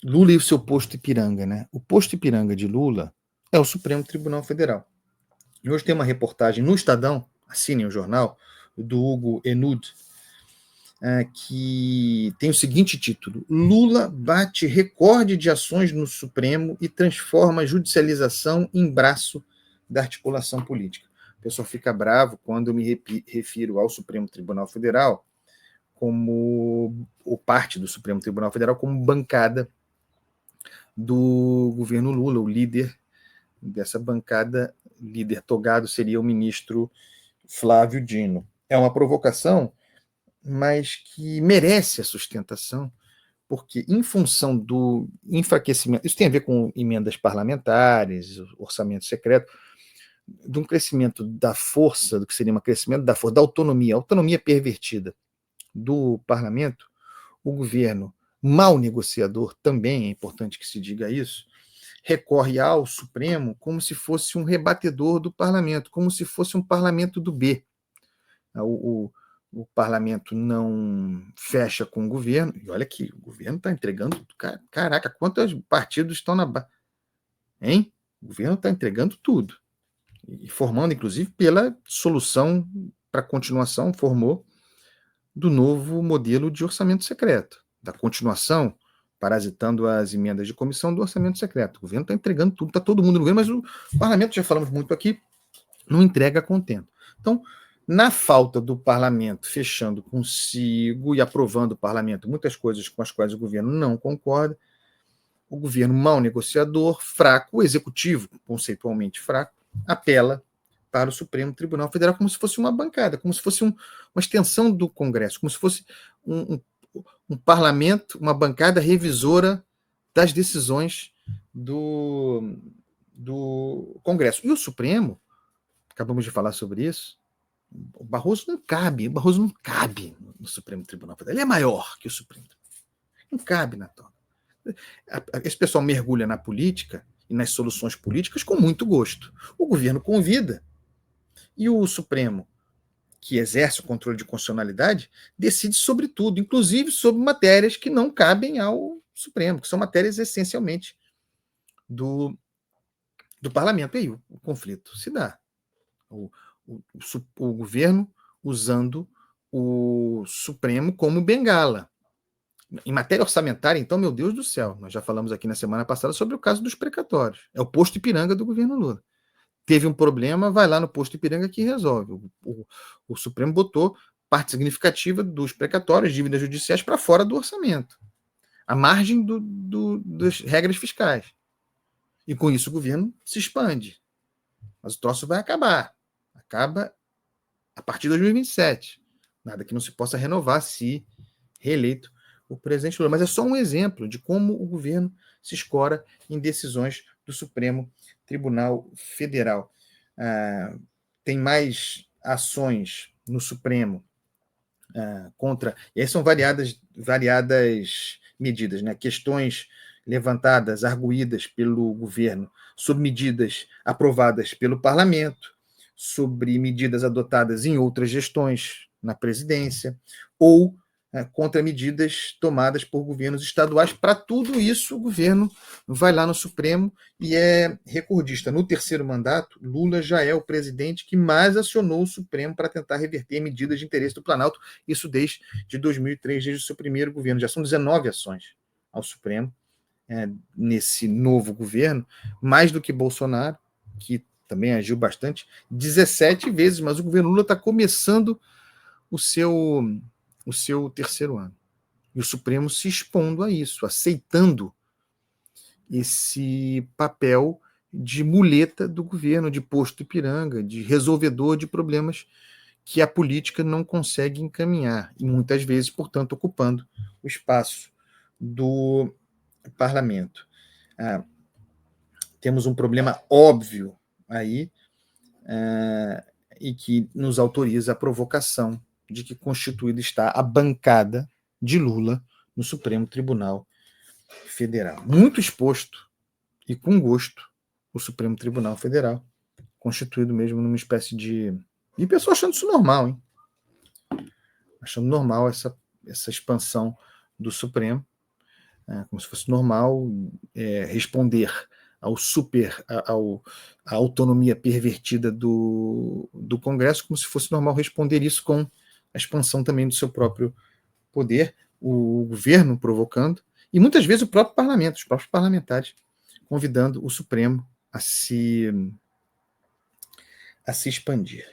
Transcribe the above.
Lula e o seu posto Ipiranga, né? O posto Ipiranga de Lula é o Supremo Tribunal Federal. E hoje tem uma reportagem no Estadão, assinem o jornal, do Hugo Enud, que tem o seguinte título: Lula bate recorde de ações no Supremo e transforma a judicialização em braço da articulação política. O pessoal fica bravo quando eu me refiro ao Supremo Tribunal Federal como, ou parte do Supremo Tribunal Federal, como bancada do governo Lula. O líder dessa bancada, líder togado, seria o ministro Flávio Dino. É uma provocação, mas que merece a sustentação, porque em função do enfraquecimento, isso tem a ver com emendas parlamentares, orçamento secreto, de um crescimento da força, do que seria um crescimento da força, da autonomia, autonomia pervertida do parlamento. O governo, mau negociador, também é importante que se diga isso, recorre ao Supremo como se fosse um rebatedor do parlamento, como se fosse um parlamento do B. O parlamento não fecha com o governo, e olha que o governo está entregando. Caraca, quantos partidos estão na base? Hein? O governo está entregando tudo. E formando, inclusive, pela solução para a continuação, formou do novo modelo de orçamento secreto, da continuação, parasitando as emendas de comissão do orçamento secreto. O governo está entregando tudo, está todo mundo no governo, mas o parlamento, já falamos muito aqui, não entrega a contento. Então, na falta do parlamento fechando consigo e aprovando o parlamento muitas coisas com as quais o governo não concorda, o governo mau negociador, fraco, o executivo, conceitualmente fraco, apela para o Supremo Tribunal Federal como se fosse uma bancada, como se fosse uma extensão do Congresso, como se fosse um parlamento, uma bancada revisora das decisões do Congresso. E o Supremo, acabamos de falar sobre isso, o Barroso não cabe no Supremo Tribunal Federal. Ele é maior que o Supremo. Não cabe na toga. Esse pessoal mergulha na política e nas soluções políticas com muito gosto. O governo convida e o Supremo, que exerce o controle de constitucionalidade, decide sobre tudo, inclusive sobre matérias que não cabem ao Supremo, que são matérias essencialmente do parlamento. E aí o conflito se dá. O governo usando o Supremo como bengala. Em matéria orçamentária, então, meu Deus do céu, nós já falamos aqui na semana passada sobre o caso dos precatórios. É o posto Ipiranga do governo Lula. Teve um problema, vai lá no posto Ipiranga que resolve. O Supremo botou parte significativa dos precatórios, dívidas judiciais, para fora do orçamento, à margem das regras fiscais. E com isso o governo se expande. Mas o troço vai acabar. Acaba a partir de 2027. Nada que não se possa renovar se reeleito o presidente Lula. Mas é só um exemplo de como o governo se escora em decisões do Supremo Tribunal Federal. Tem mais ações no Supremo contra... E aí são variadas medidas, né? Questões levantadas, arguídas pelo governo sobre medidas aprovadas pelo parlamento, sobre medidas adotadas em outras gestões na presidência, ou contra medidas tomadas por governos estaduais. Para tudo isso, o governo vai lá no Supremo e é recordista. No terceiro mandato, Lula já é o presidente que mais acionou o Supremo para tentar reverter medidas de interesse do Planalto, isso desde 2003, desde o seu primeiro governo. Já são 19 ações ao Supremo nesse novo governo, mais do que Bolsonaro, que também agiu bastante, 17 vezes, mas o governo Lula está começando o seu terceiro ano. E o Supremo se expondo a isso, aceitando esse papel de muleta do governo, de posto Ipiranga, de resolvedor de problemas que a política não consegue encaminhar, e muitas vezes, portanto, ocupando o espaço do parlamento. Temos um problema óbvio aí, e que nos autoriza a provocação de que constituída está a bancada de Lula no Supremo Tribunal Federal. Muito exposto e com gosto o Supremo Tribunal Federal, constituído mesmo numa espécie de... E pessoal achando isso normal, hein? Achando normal essa expansão do Supremo. como se fosse normal responder à autonomia pervertida do Congresso, como se fosse normal responder isso com a expansão também do seu próprio poder, o governo provocando, e muitas vezes o próprio parlamento, os próprios parlamentares, convidando o Supremo a se expandir.